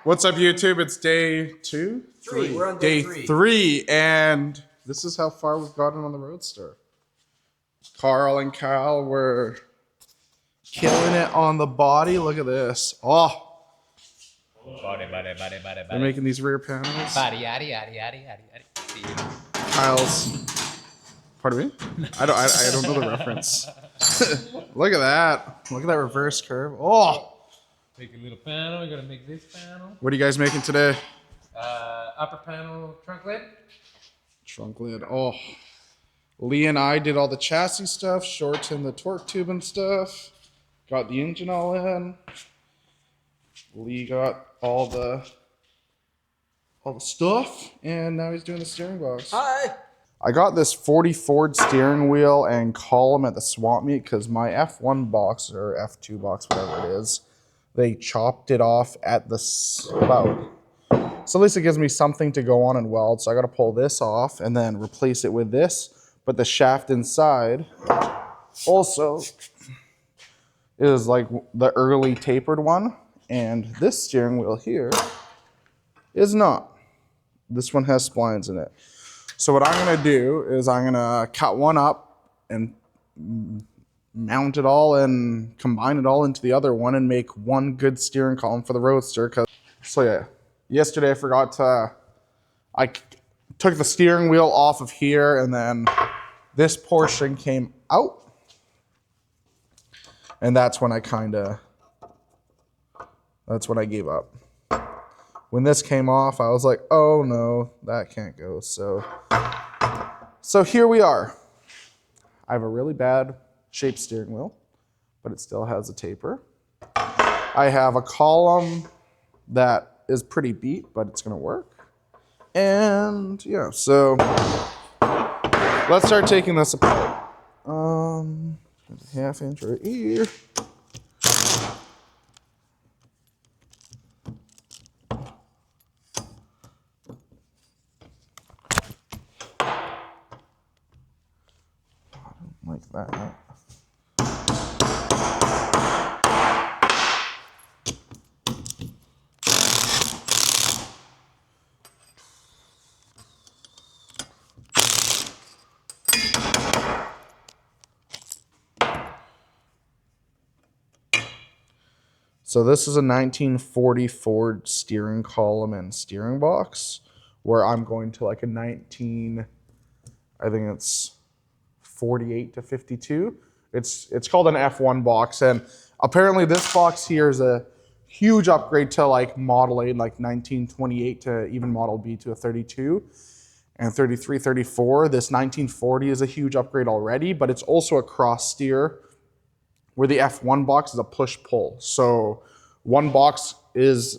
What's up, YouTube? It's day two? Three. We're on day three, and this is how far we've gotten on the Roadster. Carl and Kyle were killing it on the body. Look at this. Oh. Body. They're making these rear panels. Body, yaddy. Kyle's. Pardon me? I don't know the reference. Look at that. Look at that reverse curve. Oh. Make a little panel. We gotta make this panel. What are you guys making today? Upper panel trunk lid. Trunk lid. Oh. Lee and I did all the chassis stuff, shortened the torque tube and stuff. Got the engine all in. Lee got all the stuff, and now he's doing the steering box. Hi. I got this 40 Ford steering wheel and column at the swap meet because my F1 box or F2 box, whatever it is, they chopped it off at the spout. So at least it gives me something to go on and weld. So I got to pull this off and then replace it with this. But the shaft inside also is like the early tapered one. And this steering wheel here is not. This one has splines in it. So what I'm going to do is I'm going to cut one up and mount it all and combine it all into the other one and make one good steering column for the Roadster. So yeah, yesterday I forgot to, I took the steering wheel off of here and then this portion came out. And that's when I that's when I gave up. When this came off, I was like, oh no, that can't go. So here we are. I have a really bad shaped steering wheel, but it still has a taper. I have a column that is pretty beat, but it's gonna work. And yeah, so let's start taking this apart. Half inch right here. Like that. So this is a 1940 Ford steering column and steering box where I'm going to like a I think it's 48 to 52. It's called an F1 box, and apparently this box here is a huge upgrade to like Model A, like 1928 to even Model B to a 32 and 33, 34. This 1940 is a huge upgrade already, but it's also a cross steer where the F1 box is a push-pull. So one box is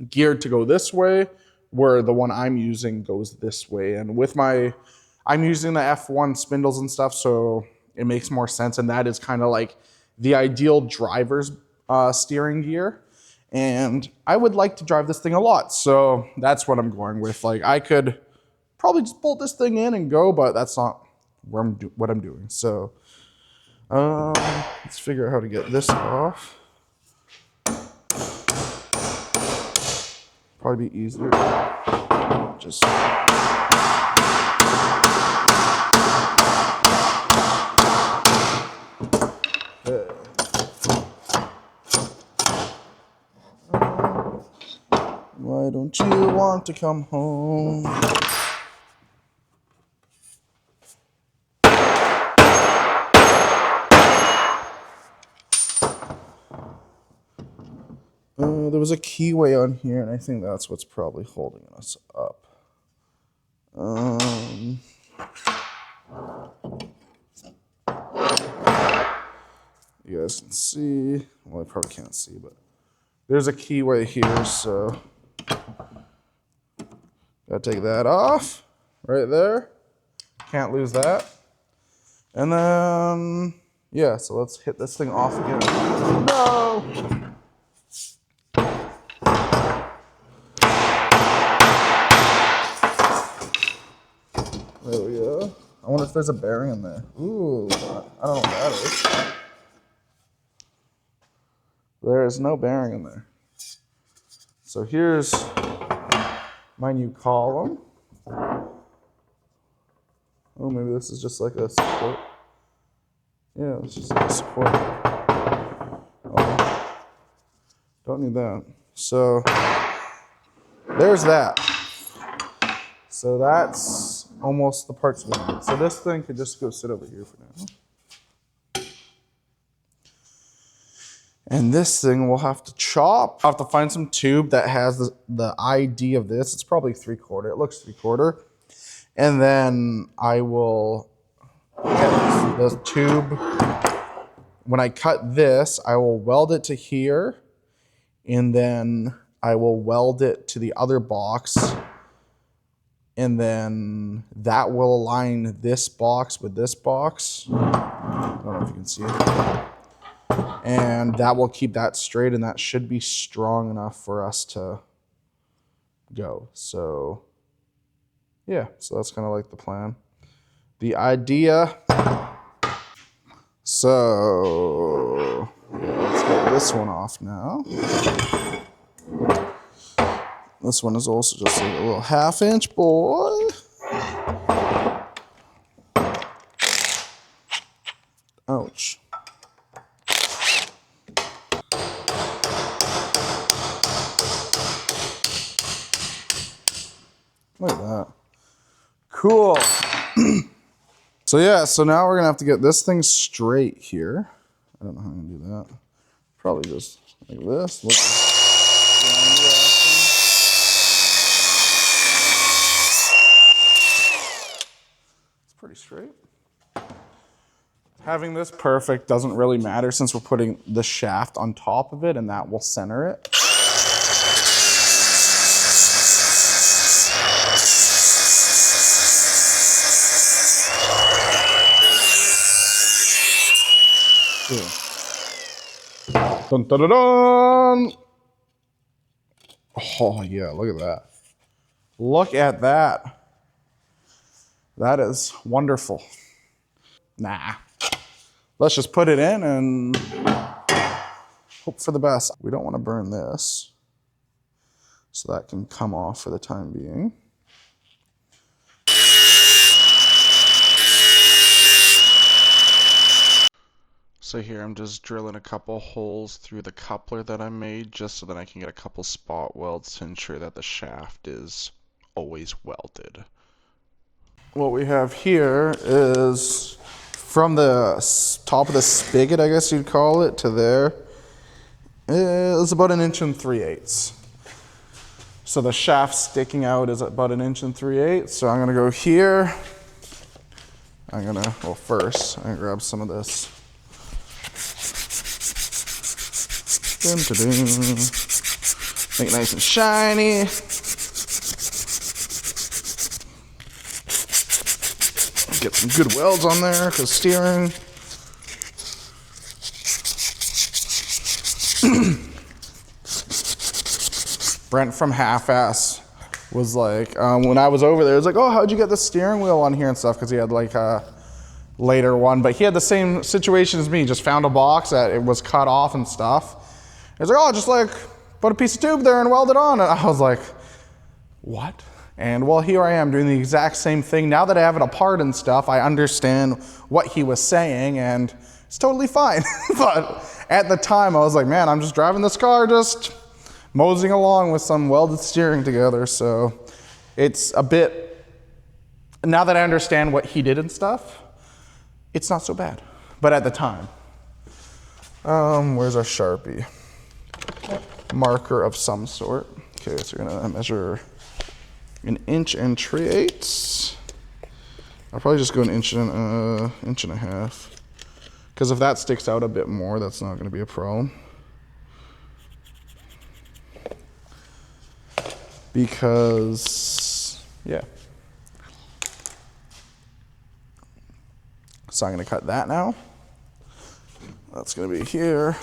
geared to go this way, where the one I'm using goes this way. And with I'm using the F1 spindles and stuff, so it makes more sense. And that is kind of like the ideal driver's steering gear. And I would like to drive this thing a lot. So that's what I'm going with. Like I could probably just bolt this thing in and go, but that's not what I'm doing. So let's figure out how to get this off. Probably be easier. Just why don't you want to come home? There was a keyway on here, and I think that's what's probably holding us up. You guys can see. Well, I probably can't see, but there's a keyway here, so gotta take that off right there. Can't lose that. And then, yeah, so let's hit this thing off again. No! There we go. I wonder if there's a bearing in there. Ooh, I don't know what that is. There is no bearing in there. So here's my new column. Oh, maybe this is just like a support. Yeah, it's just like a support. Oh, don't need that. So there's that. So that's almost the parts we need. So this thing could just go sit over here for now. And this thing we'll have to chop. I'll have to find some tube that has the ID of this. It's probably 3/4. It looks 3/4. And then I will get the tube. When I cut this, I will weld it to here. And then I will weld it to the other box. And then that will align this box with this box. I don't know if you can see it. And that will keep that straight, and that should be strong enough for us to go. So yeah, so that's kind of like the plan. The idea. So yeah, let's get this one off now. This one is also just like a little 1/2-inch boy. Ouch. Look at that. Cool. So yeah, so now we're gonna have to get this thing straight here. I don't know how I'm gonna do that. Probably just like this. Look. It's pretty straight. Having this perfect doesn't really matter since we're putting the shaft on top of it, and that will center it. Dun, dun, dun, dun. Oh yeah, look at that. Look at that. That is wonderful. Nah. Let's just put it in and hope for the best. We don't want to burn this, so that can come off for the time being. So here I'm just drilling a couple holes through the coupler that I made just so that I can get a couple spot welds to ensure that the shaft is always welded. What we have here is from the top of the spigot, I guess you'd call it, to there is about 1 3/8 inches. So the shaft sticking out is about 1 3/8 inches. So I'm gonna go here. Well, first, I'm gonna grab some of this. Dun, dun, dun. Make it nice and shiny. Get some good welds on there, because steering. Brent from Half-Ass was like, when I was over there, he was like, oh, how'd you get the steering wheel on here and stuff? Because he had like a later one, but he had the same situation as me, just found a box that it was cut off and stuff. He was like, oh, just like put a piece of tube there and weld it on. And I was like, what? And well, here I am doing the exact same thing. Now that I have it apart and stuff, I understand what he was saying, and it's totally fine. But at the time, I was like, man, I'm just driving this car, just moseying along with some welded steering together. So it's a bit, now that I understand what he did and stuff, it's not so bad. But at the time, where's our Sharpie? Marker of some sort. Okay, so we're gonna measure 1 3/8 inches. I'll probably just go 1.5 inches. Because if that sticks out a bit more, that's not gonna be a problem. Because, yeah. So I'm gonna cut that now. That's gonna be here.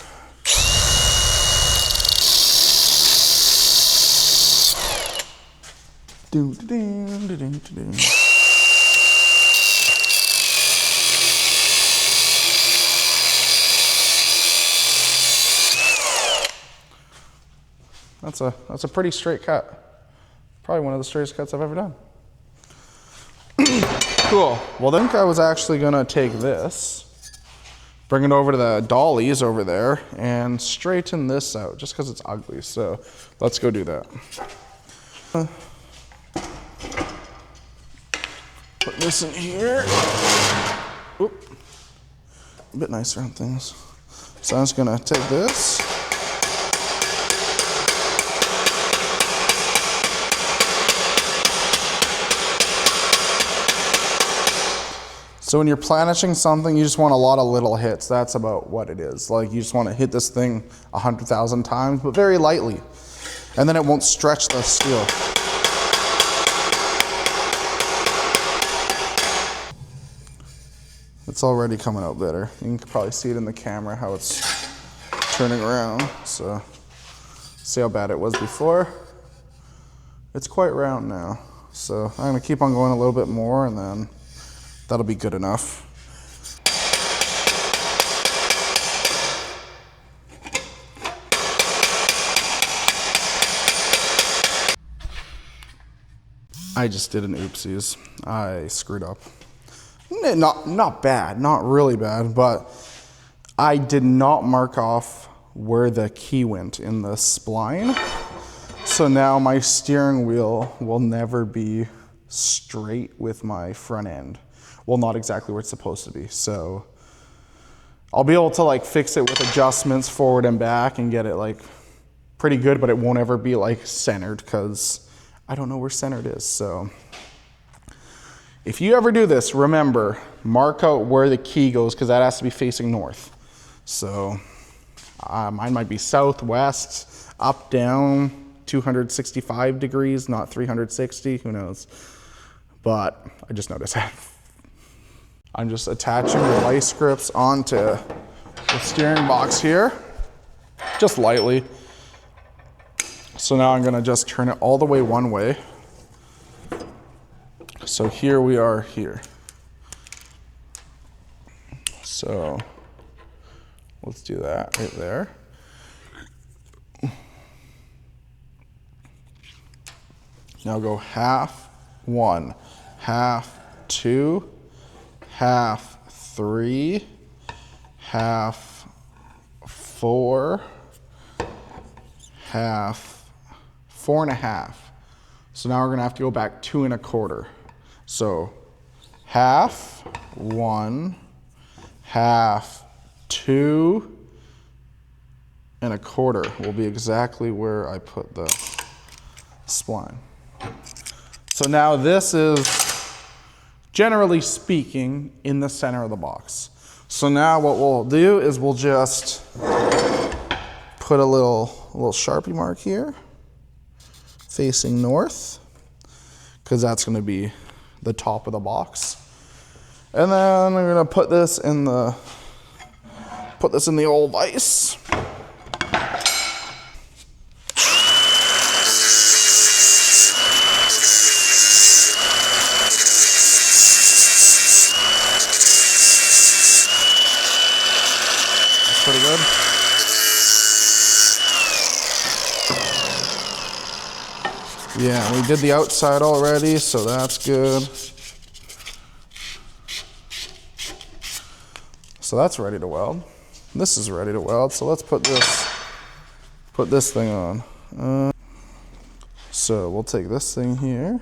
Do, do, do, do, do, do. That's a pretty straight cut. Probably one of the straightest cuts I've ever done. Cool. Well, then I was actually gonna take this, bring it over to the dollies over there, and straighten this out just because it's ugly. So let's go do that. Put this in here. Oop. A bit nicer on things. So I'm just gonna take this. So when you're planishing something, you just want a lot of little hits. That's about what it is. Like you just want to hit this thing 100,000 times, but very lightly. And then it won't stretch the steel. It's already coming out better. You can probably see it in the camera how it's turning around. So see how bad it was before? It's quite round now. So I'm gonna keep on going a little bit more and then that'll be good enough. I just did an oopsies. I screwed up. Not bad, not really bad, but I did not mark off where the key went in the spline. So now my steering wheel will never be straight with my front end. Well, not exactly where it's supposed to be. So I'll be able to like fix it with adjustments forward and back and get it like pretty good, but it won't ever be like centered because I don't know where centered is. So if you ever do this, remember, mark out where the key goes because that has to be facing north. So mine might be south, west, up, down, 265 degrees, not 360, who knows. But I just noticed that. I'm just attaching the vice grips onto the steering box here, just lightly. So now I'm gonna just turn it all the way one way. So here we are here. So let's do that right there. Now go half one, half two, half three, half four, half 4.5. So now we're gonna have to go back 2 1/4. So half one, half 2 1/4 will be exactly where I put the spline. So now this is, generally speaking, in the center of the box. So now what we'll do is we'll just put a little Sharpie mark here, facing north, because that's going to be the top of the box. And then we're going to put this in the old vise. Pretty good. Yeah, we did the outside already, so that's good. So that's ready to weld. This is ready to weld, so let's put this thing on. So we'll take this thing here.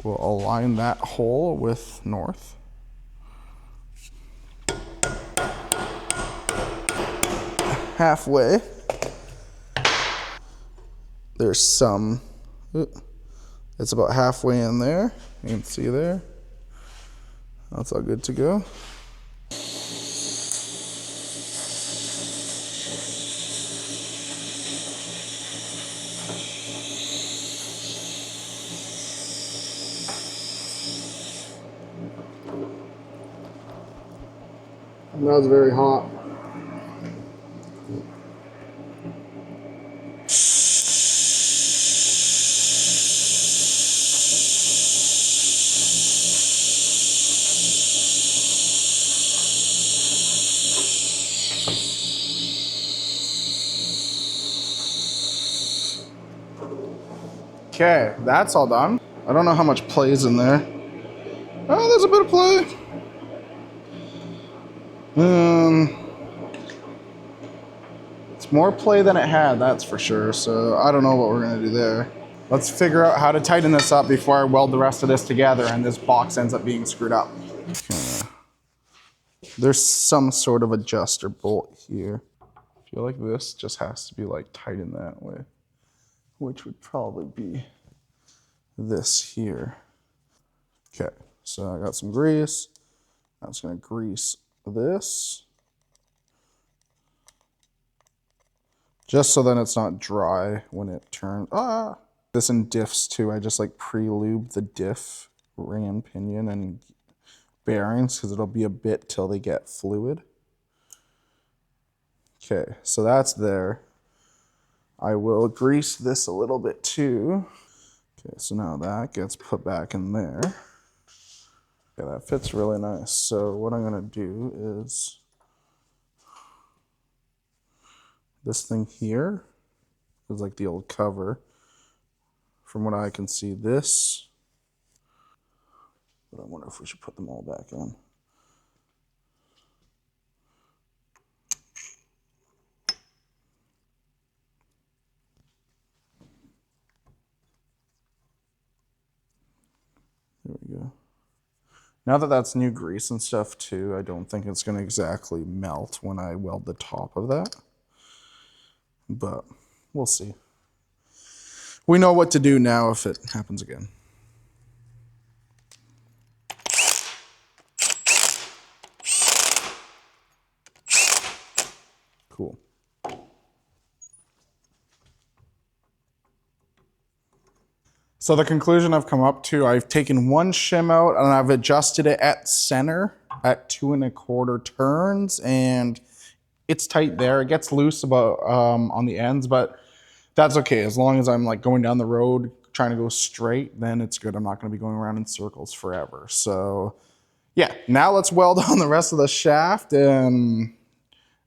We'll align that hole with north. Halfway. There's some, it's about halfway in there. You can see there. That's all good to go. That was very hot. Okay, that's all done. I don't know how much play's in there. Oh, there's a bit of play. It's more play than it had, that's for sure. So I don't know what we're gonna do there. Let's figure out how to tighten this up before I weld the rest of this together and this box ends up being screwed up. Okay. There's some sort of adjuster bolt here. I feel like this just has to be like tightened that way, which would probably be this here. Okay, so I got some grease. I'm just gonna grease this. Just so then it's not dry when it turns. This in diffs too, I just like pre-lube the diff ram pinion and bearings because it'll be a bit till they get fluid. Okay, so that's there. I will grease this a little bit too. Okay, so now that gets put back in there. Okay, that fits really nice. So what I'm gonna do is this thing here is like the old cover. From what I can see, this, but I wonder if we should put them all back in. There we go. Now that that's new grease and stuff too, I don't think it's gonna exactly melt when I weld the top of that, but we'll see. We know what to do now if it happens again. Cool. So the conclusion I've come up to, I've taken one shim out and I've adjusted it at center at 2 1/4 turns, and it's tight there. It gets loose about on the ends, but that's okay. As long as I'm like going down the road trying to go straight, then it's good. I'm not going to be going around in circles forever. So yeah, now let's weld on the rest of the shaft, and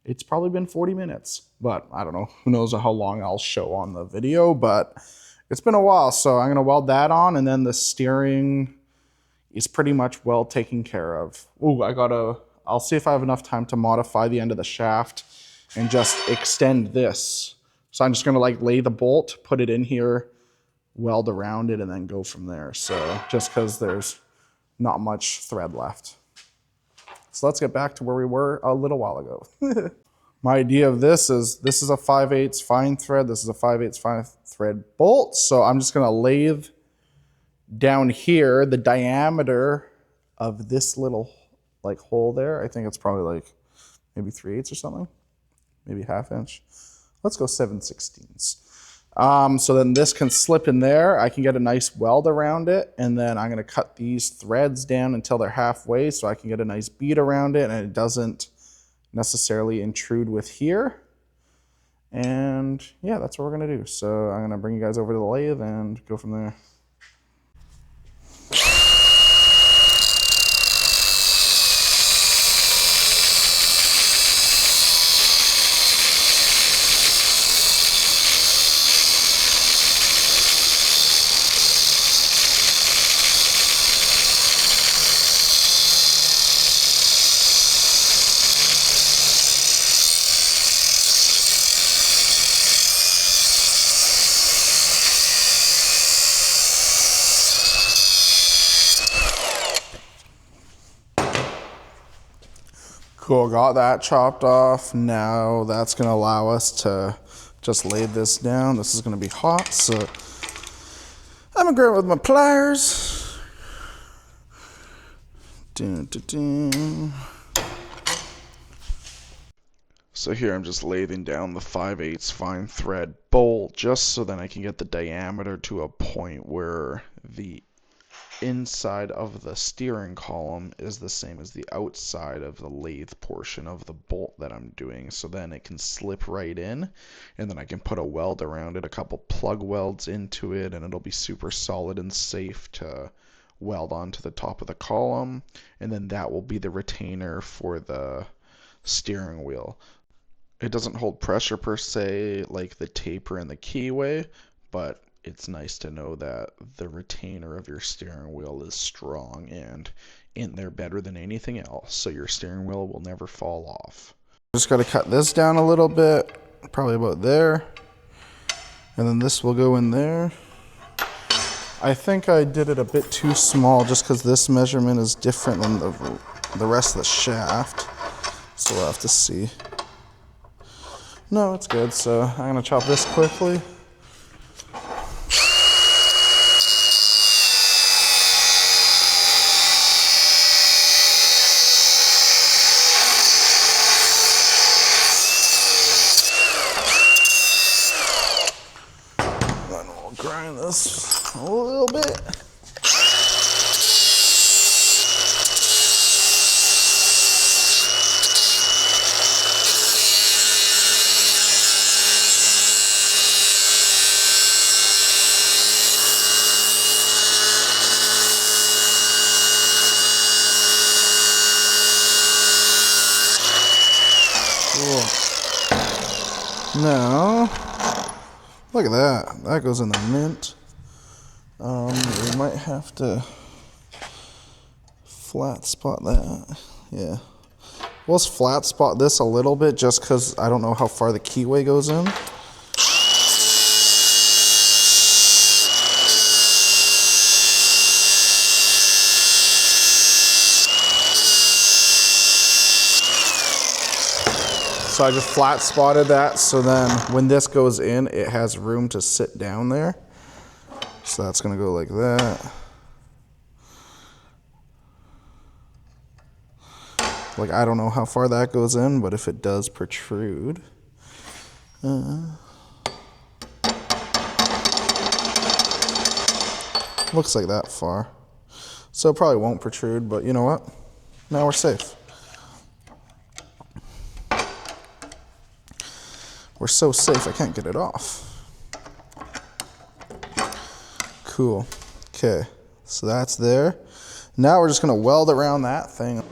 it's probably been 40 minutes, but I don't know. Who knows how long I'll show on the video, but it's been a while. So I'm going to weld that on, and then the steering is pretty much well taken care of. Ooh, I'll see if I have enough time to modify the end of the shaft and just extend this. So I'm just going to like lay the bolt, put it in here, weld around it, and then go from there. So just because there's not much thread left. So let's get back to where we were a little while ago. My idea of this is a 5/8 fine thread. This is a 5/8 fine thread bolt. So I'm just going to lathe down here the diameter of this little like hole there. I think it's probably like maybe 3/8 or something, maybe 1/2 inch. Let's go 7/16. So then this can slip in there. I can get a nice weld around it, and then I'm going to cut these threads down until they're halfway so I can get a nice bead around it and it doesn't necessarily intrude with here. And yeah, that's what we're going to do. So I'm going to bring you guys over to the lathe and go from there. Cool, got that chopped off. Now that's gonna allow us to just lay this down. This is gonna be hot, so I'm gonna grab it with my pliers. Dun, dun, dun. So here I'm just lathing down the 5/8 fine thread bolt just so then I can get the diameter to a point where the inside of the steering column is the same as the outside of the lathe portion of the bolt that I'm doing, so then it can slip right in, and then I can put a weld around it, a couple plug welds into it, and it'll be super solid and safe to weld onto the top of the column, and then that will be the retainer for the steering wheel. It doesn't hold pressure per se like the taper and the keyway, but it's nice to know that the retainer of your steering wheel is strong and in there better than anything else, so your steering wheel will never fall off. Just got to cut this down a little bit, probably about there, and then this will go in there. I think I did it a bit too small just because this measurement is different than the rest of the shaft, so we'll have to see. No, it's good, so I'm going to chop this quickly. Then we'll grind this a little bit. Now, look at that. That goes in the mint. We might have to flat spot that. Yeah. We'll just flat spot this a little bit just because I don't know how far the keyway goes in. So I just flat spotted that, so then when this goes in, it has room to sit down there. So that's gonna go like that. Like, I don't know how far that goes in, but if it does protrude, looks like that far. So it probably won't protrude, but you know what? Now we're safe. We're so safe, I can't get it off. Cool. Okay, so that's there. Now we're just gonna weld around that thing.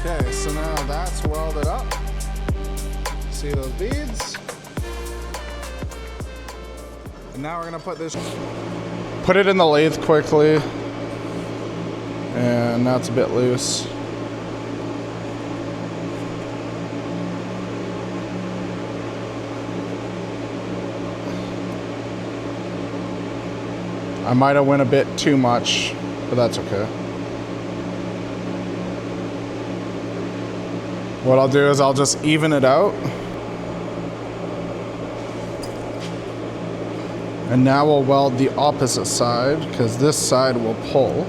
Okay, so now that's welded up. See those beads? And now we're gonna put it in the lathe quickly. And now it's a bit loose. I might have went a bit too much, but that's okay. What I'll do is I'll just even it out. And now we'll weld the opposite side because this side will pull.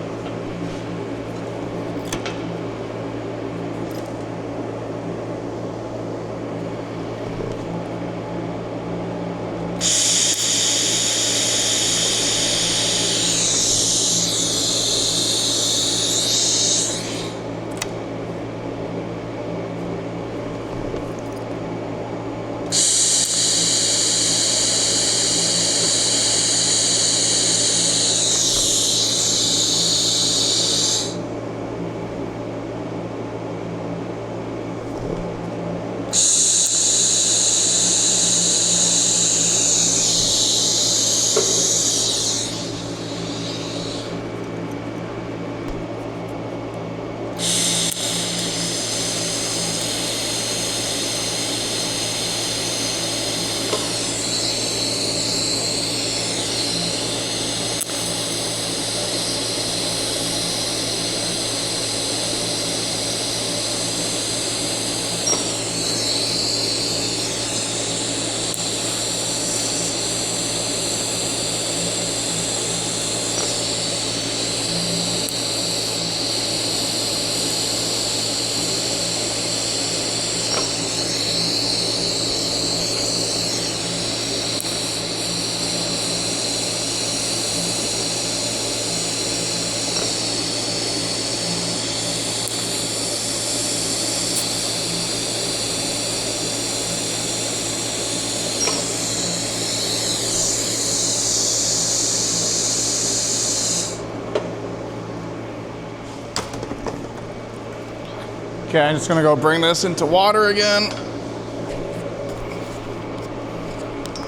Okay, I'm just gonna go bring this into water again.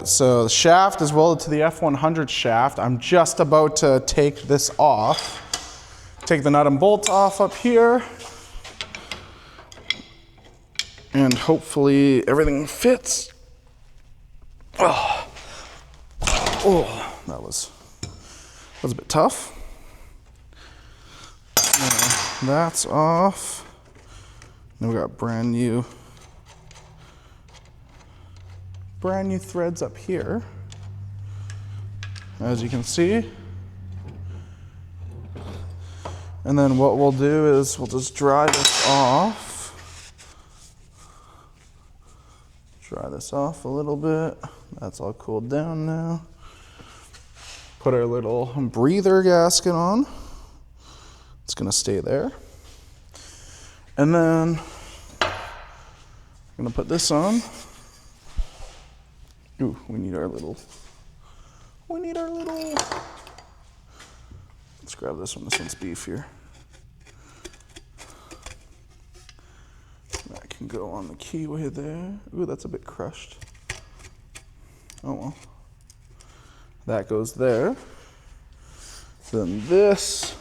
So the shaft is welded to the F100 shaft. I'm just about to take this off. Take the nut and bolt off up here. And hopefully everything fits. Oh, that was a bit tough. That's off. Then we got brand new threads up here, as you can see. And then what we'll do is we'll just dry this off. Dry this off a little bit. That's all cooled down now. Put our little breather gasket on. It's gonna stay there. And then I'm gonna put this on. Ooh, we need our little. Let's grab this one. This one's beefier. That can go on the keyway there. Ooh, that's a bit crushed. Oh well. That goes there. Then this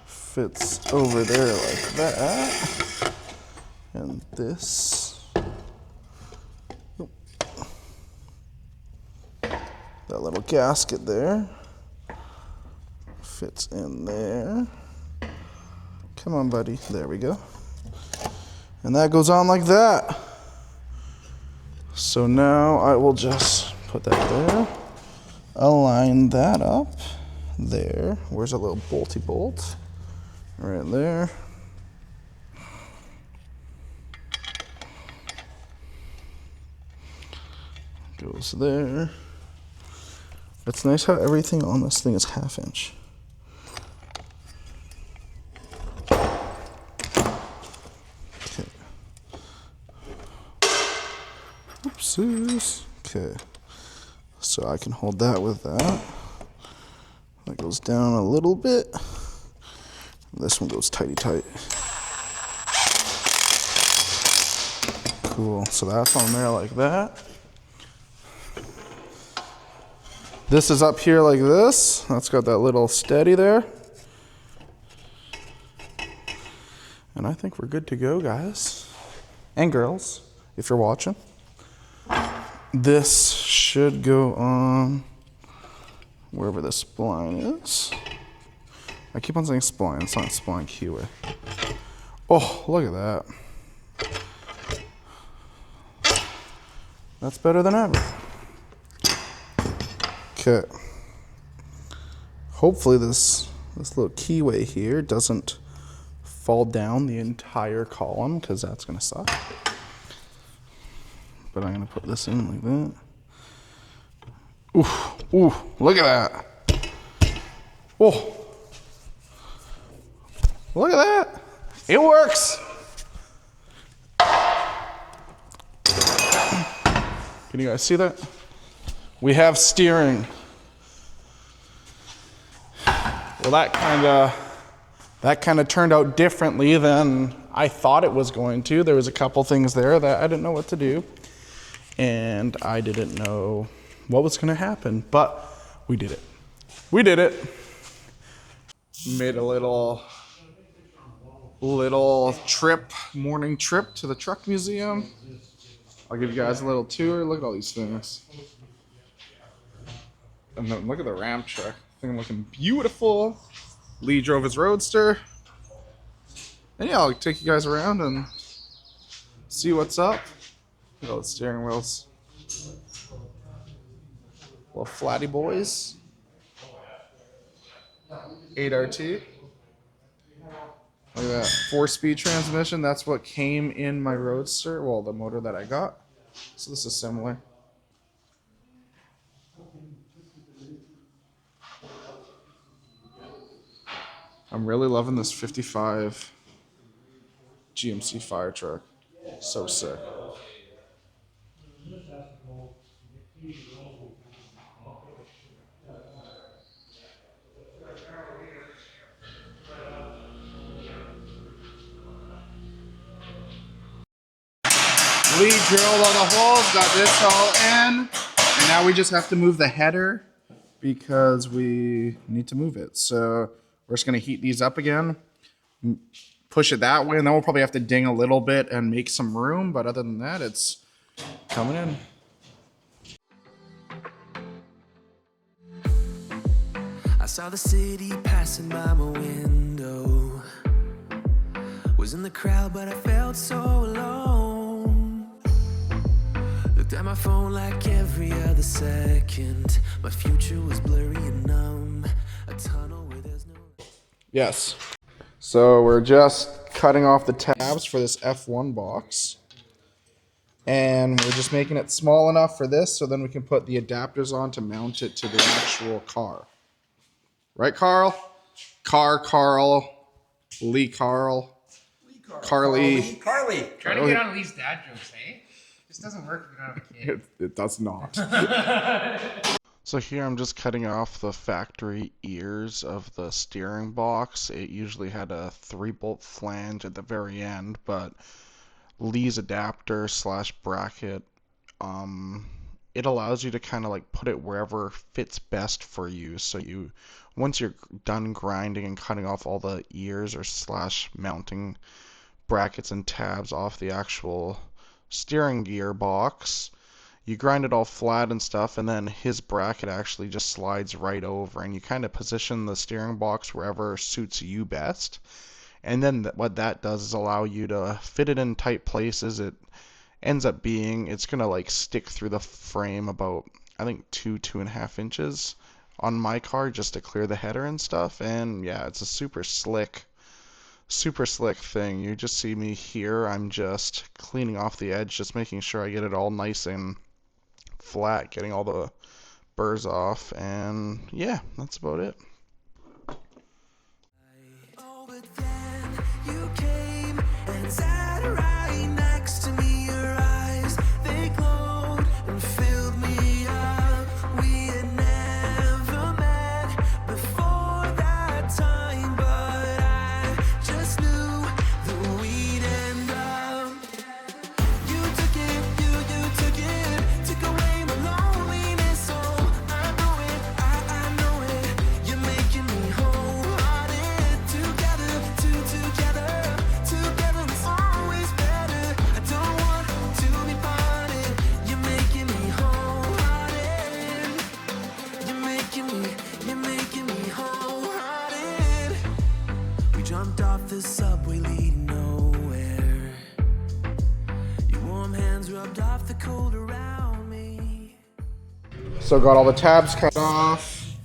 fits over there like that. And this, that little gasket there fits in there. Come on, buddy. There we go. And that goes on like that. So now I will just put that there. Align that up there. Where's a little bolty bolt? Right there. Goes there. It's nice how everything on this thing is 1/2 inch. Okay. Oopsies. Okay. So I can hold that with that. That goes down a little bit. This one goes tighty tight. Cool. So that's on there like that. This is up here like this. That's got that little steady there. And I think we're good to go, guys. And girls, if you're watching. This should go on wherever this spline is. I keep on saying spline, it's not spline keyway. Oh, look at that. That's better than ever. Okay. Hopefully this little keyway here doesn't fall down the entire column, because that's gonna suck. But I'm gonna put this in like that. Ooh, look at that. Oh. Look at that. It works. Can you guys see that? We have steering. Well, that kind of turned out differently than I thought it was going to. There was a couple things there that I didn't know what to do, and I didn't know what was going to happen, but we did it. We did it. Made a little trip, morning trip to the truck museum. I'll give you guys a little tour. Look at all these things. And then look at the Ram truck. Thing looking beautiful. Lee drove his Roadster. And yeah, I'll take you guys around and see what's up. Look at all the steering wheels. Little flatty boys. 8RT. Look at that. 4-speed transmission. That's what came in my Roadster. Well, the motor that I got. So this is similar. I'm really loving this 55 GMC fire truck. So sick. Lee drilled all the holes, got this all in, and now we just have to move the header because we need to move it. So we're just gonna heat these up again, push it that way, and then we'll probably have to ding a little bit and make some room, but other than that, it's coming in. I saw the city passing by my window. Was in the crowd, but I felt so alone. Looked at my phone like every other second. My future was blurry and numb. A tunnel where there's no... Yes. So we're just cutting off the tabs for this F1 box. And we're just making it small enough for this so then we can put the adapters on to mount it to the actual car. Right, Carl? Carl. Lee Carl. Carly. Carly. Trying to get on Lee's dad jokes, eh? This doesn't work if you don't have a kid. It does not. So here I'm just cutting off the factory ears of the steering box. It usually had a 3-bolt flange at the very end, but Lee's adapter / bracket, it allows you to kind of like put it wherever fits best for you. So once you're done grinding and cutting off all the ears or / mounting brackets and tabs off the actual steering gear box, you grind it all flat and stuff, and then his bracket actually just slides right over, and you kind of position the steering box wherever suits you best. And then what that does is allow you to fit it in tight places. It ends up being, it's going to like stick through the frame about, I think 2.5 inches on my car just to clear the header and stuff. And yeah, it's a super slick thing. You just see me here. I'm just cleaning off the edge, just making sure I get it all nice and flat, getting all the burrs off. And yeah, that's about it. Oh, but then you came and sat right next to me. Your eyes, they glowed and filled me up. We had never met before that time, but I just knew that we'd end up. You took it, took away my loneliness. Oh, I know it, you're making me wholehearted. Together is always better. I don't want to be parted. You're making me wholehearted. You're making me wholehearted. We jumped off the subway leading nowhere. Your warm hands rubbed off the cold around me. So got all the tabs cut off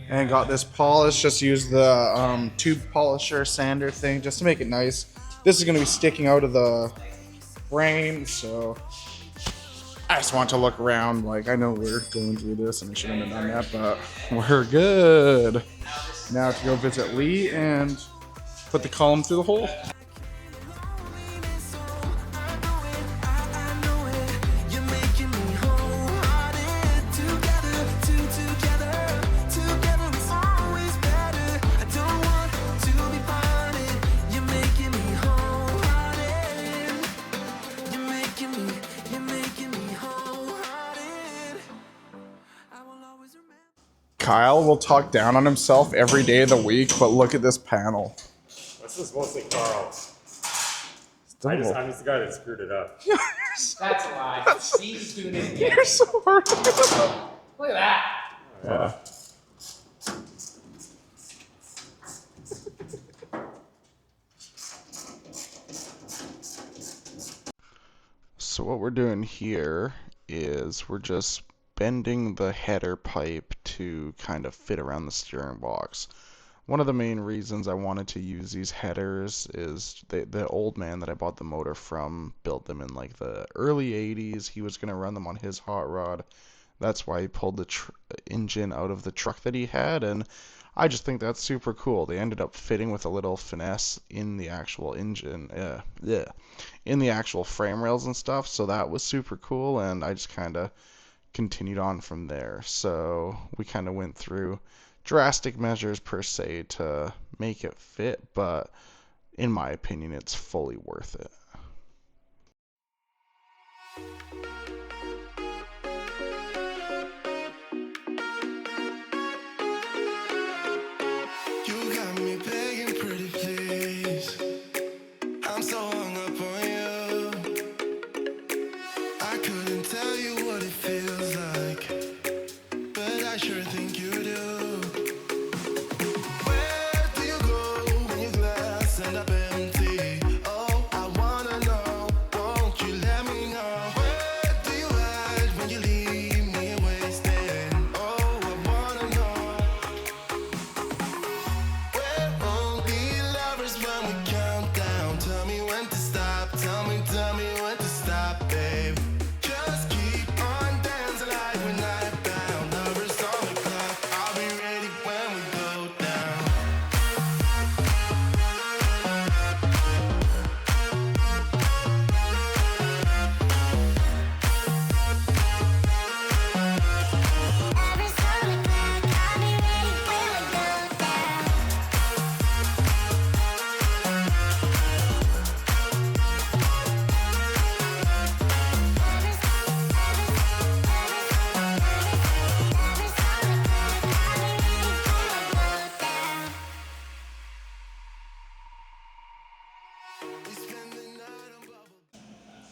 and got this polish. Just use the tube polisher sander thing just to make it nice. This is going to be sticking out of the frame, so I just want to look around. Like, I know we're going through this and I shouldn't have done that, but we're good. Now to go visit Lee and put the column through the hole. You're making me wholehearted. Together is always better. I don't want to be parted. You're making me wholehearted. You're making me wholehearted. I will always remember. Kyle will talk down on himself every day of the week, but look at this panel. This is mostly Carl's. I'm just the guy that screwed it up. That's a lie. Steve's doing it again. You're so hard. Look at that. Yeah. So what we're doing here is we're just bending the header pipe to kind of fit around the steering box. One of the main reasons I wanted to use these headers is the old man that I bought the motor from built them in like the early 80s. He was going to run them on his Hotrod. That's why he pulled the engine out of the truck that he had, and I just think that's super cool. They ended up fitting with a little finesse in the actual engine, in the actual frame rails and stuff, so that was super cool, and I just kind of continued on from there. So we kind of went through drastic measures per se to make it fit, but in my opinion it's fully worth it. You got me begging, pretty please. I'm so hung up on you. I couldn't tell you what it feels like, but I sure think you do. Where do you go when your glass ends up empty? Oh, I wanna know. Won't you let me know? Where do you hide when you leave me wasted? Oh, I wanna know. We're only lovers when we count down. Tell me when to stop. Tell me when to stop, babe. Just keep on dancing like we're night bound. Lovers on the clock. I'll be ready when we go down.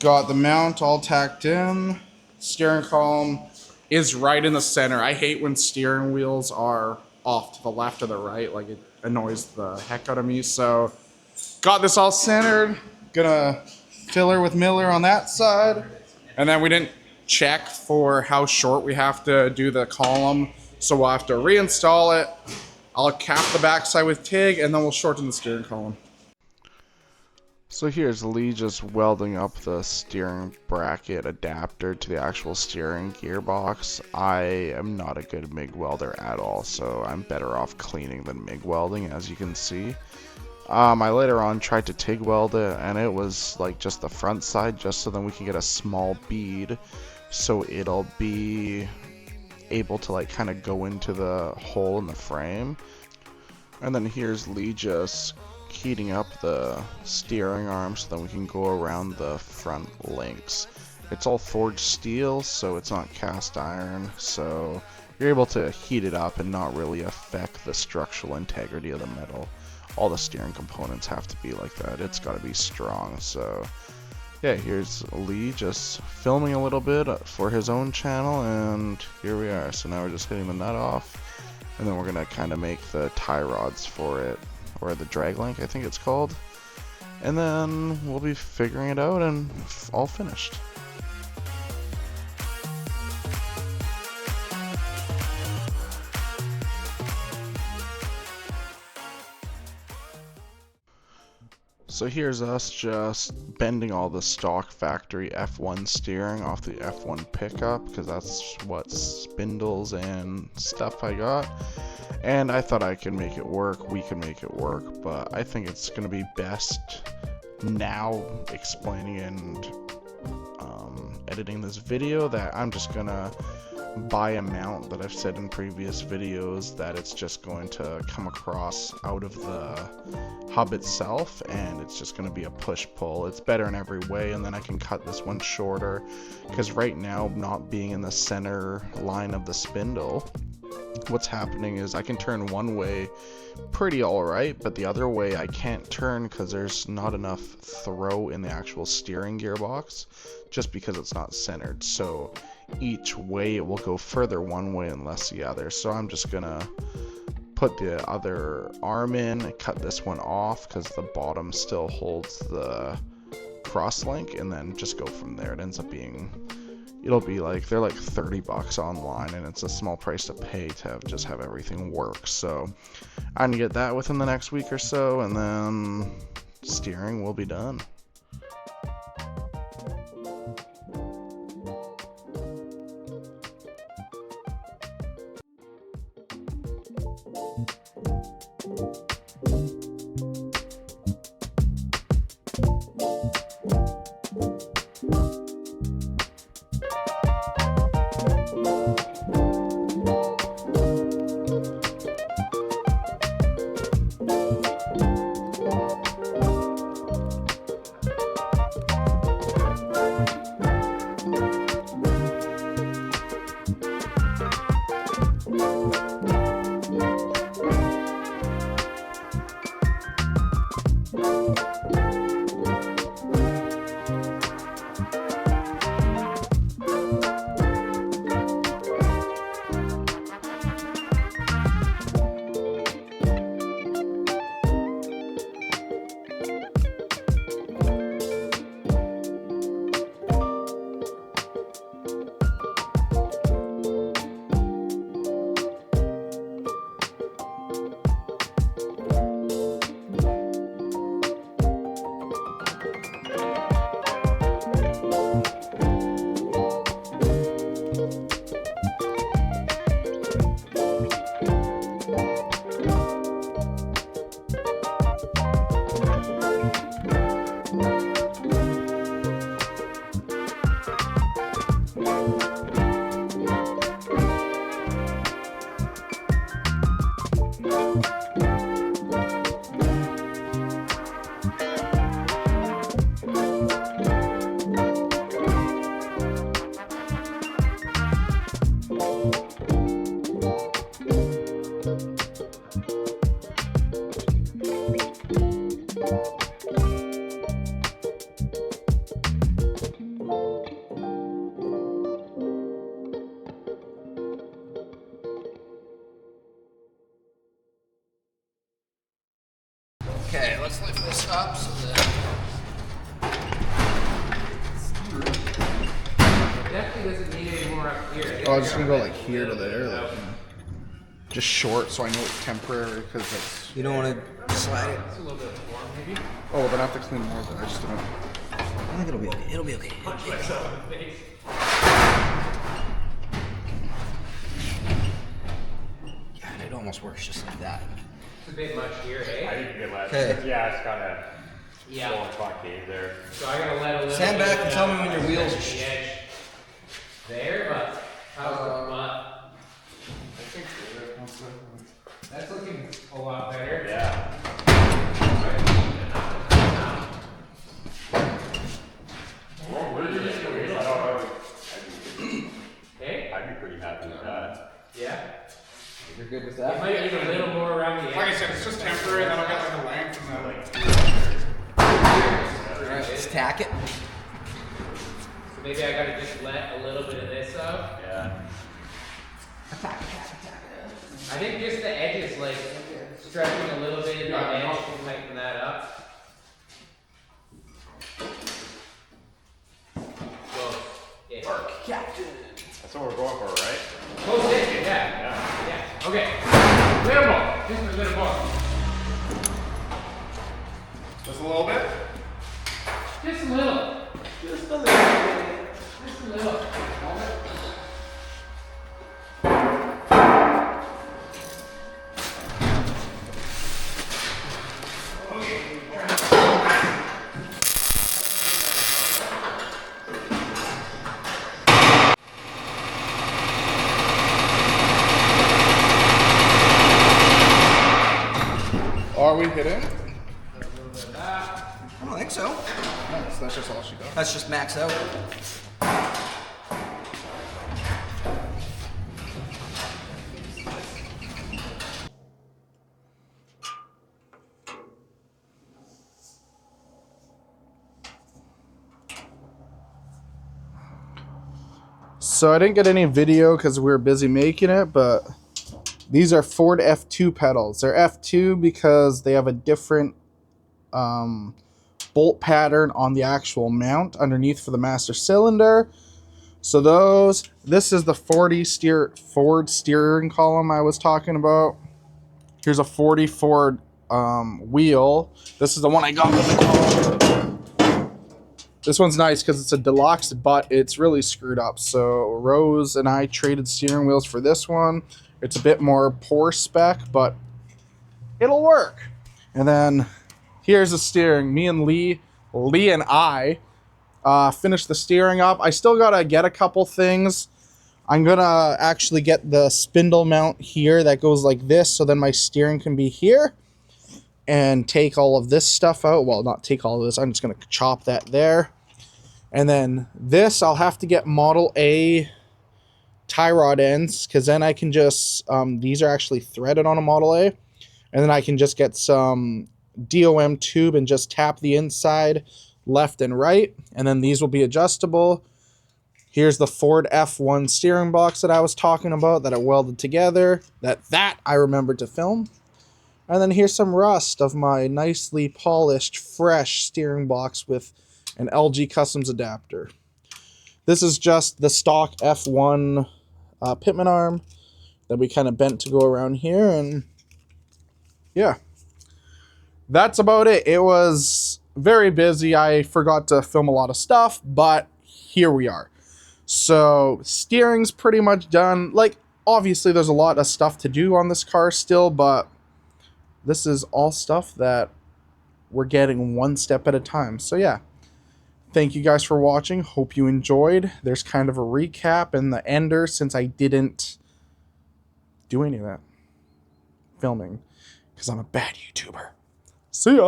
Got the mount all tacked in. Steering column is right in the center. I hate when steering wheels are off to the left or the right. Like, it annoys the heck out of me. So got this all centered. Gonna fill her with Miller on that side. And then we didn't check for how short we have to do the column. So we'll have to reinstall it. I'll cap the backside with TIG, and then we'll shorten the steering column. So here's Lee just welding up the steering bracket adapter to the actual steering gearbox. I am not a good MIG welder at all, so I'm better off cleaning than MIG welding, as you can see. I later on tried to TIG weld it, and it was like just the front side, just so then we can get a small bead, so it'll be able to like kind of go into the hole in the frame. And then here's Lee just heating up the steering arm so that we can go around the front links. It's all forged steel, so it's not cast iron, so you're able to heat it up and not really affect the structural integrity of the metal. All the steering components have to be like that. It's got to be strong. So yeah, here's Lee just filming a little bit for his own channel, and here we are. So now we're just hitting the nut off, and then we're gonna kind of make the tie rods for it, or the drag link I think it's called, and then we'll be figuring it out and all finished. So here's us just bending all the stock factory F1 steering off the F1 pickup, because that's what spindles and stuff I got. And I thought I could make it work, we can make it work, but I think it's going to be best now explaining and editing this video that I'm just going to buy a mount that I've said in previous videos that it's just going to come across out of the hub itself, and it's just going to be a push-pull. It's better in every way, and then I can cut this one shorter, because right now, not being in the center line of the spindle, what's happening is I can turn one way pretty alright, but the other way I can't turn because there's not enough throw in the actual steering gearbox, just because it's not centered. So each way it will go further one way and less the other. So I'm just gonna put the other arm in, cut this one off because the bottom still holds the cross link, and then just go from there. It ends up being, it'll be like, they're like $30 online, and it's a small price to pay to just have everything work. So I'm gonna get that within the next week or so, and then steering will be done. Okay, let's lift this up so that... It definitely doesn't need any more up here. Oh, I'm just gonna go like here to there, like, just short, so I know it's temporary because it's. You don't want to slide it. It's a little bit of form, maybe. Oh, then I have to clean more of it. I just didn't. I think it'll be okay. It'll be okay. Punch myself in the face. God, it almost works just like that. It's a bit much here, I eh? think you get less. Okay. Yeah, it's kind of Yeah. slow and concave there. So I gotta let a little Stand bit back and tell me down when your on wheels the are edge. There, but how's the butt? That's looking a lot better. Yeah. Okay? I'd be pretty happy with that. Yeah. You're good with It that? might need a little more around the edge. Like I said, it's just temporary, and then I'll get like a length and then Alright, let's tack it. So maybe I gotta just let a little bit of this up. Yeah. I think just the edges, like stretching a little bit in the edge to tighten that up. Close. Yeah. That's what we're going for, right? Close it. Yeah. Yeah. Okay. Little more. Just a little more. just a little bit. Just a little. Just a little. Just a little. Are we hitting? I don't think so. Nice, that's just all she does. That's just max out. So I didn't get any video because we were busy making it, but these are Ford F2 pedals. They're F2 because they have a different bolt pattern on the actual mount underneath for the master cylinder. So this is the Ford steering column I was talking about. Here's a 40 Ford wheel. This is the one I got with the column. This one's nice because it's a deluxe, but it's really screwed up. So Rose and I traded steering wheels for this one. It's a bit more poor spec, but it'll work. And then here's the steering. Me and Lee and I finished the steering up. I still gotta get a couple things. I'm gonna actually get the spindle mount here that goes like this, so then my steering can be here. And take all of this stuff out. Well, not take all of this. I'm just going to chop that there. And then this, I'll have to get Model A tie rod ends, because then I can just, these are actually threaded on a Model A. And then I can just get some DOM tube and just tap the inside left and right, and then these will be adjustable. Here's the Ford F1 steering box that I was talking about that I welded together, that I remembered to film. And then here's some rust of my nicely polished, fresh steering box with an LG Customs adapter. This is just the stock F1 pitman arm that we kind of bent to go around here, and yeah. That's about it. It was very busy. I forgot to film a lot of stuff, but here we are. So steering's pretty much done. Like, obviously there's a lot of stuff to do on this car still, but this is all stuff that we're getting one step at a time. So yeah, thank you guys for watching. Hope you enjoyed. There's kind of a recap and the ender since I didn't do any of that filming because I'm a bad YouTuber. See ya.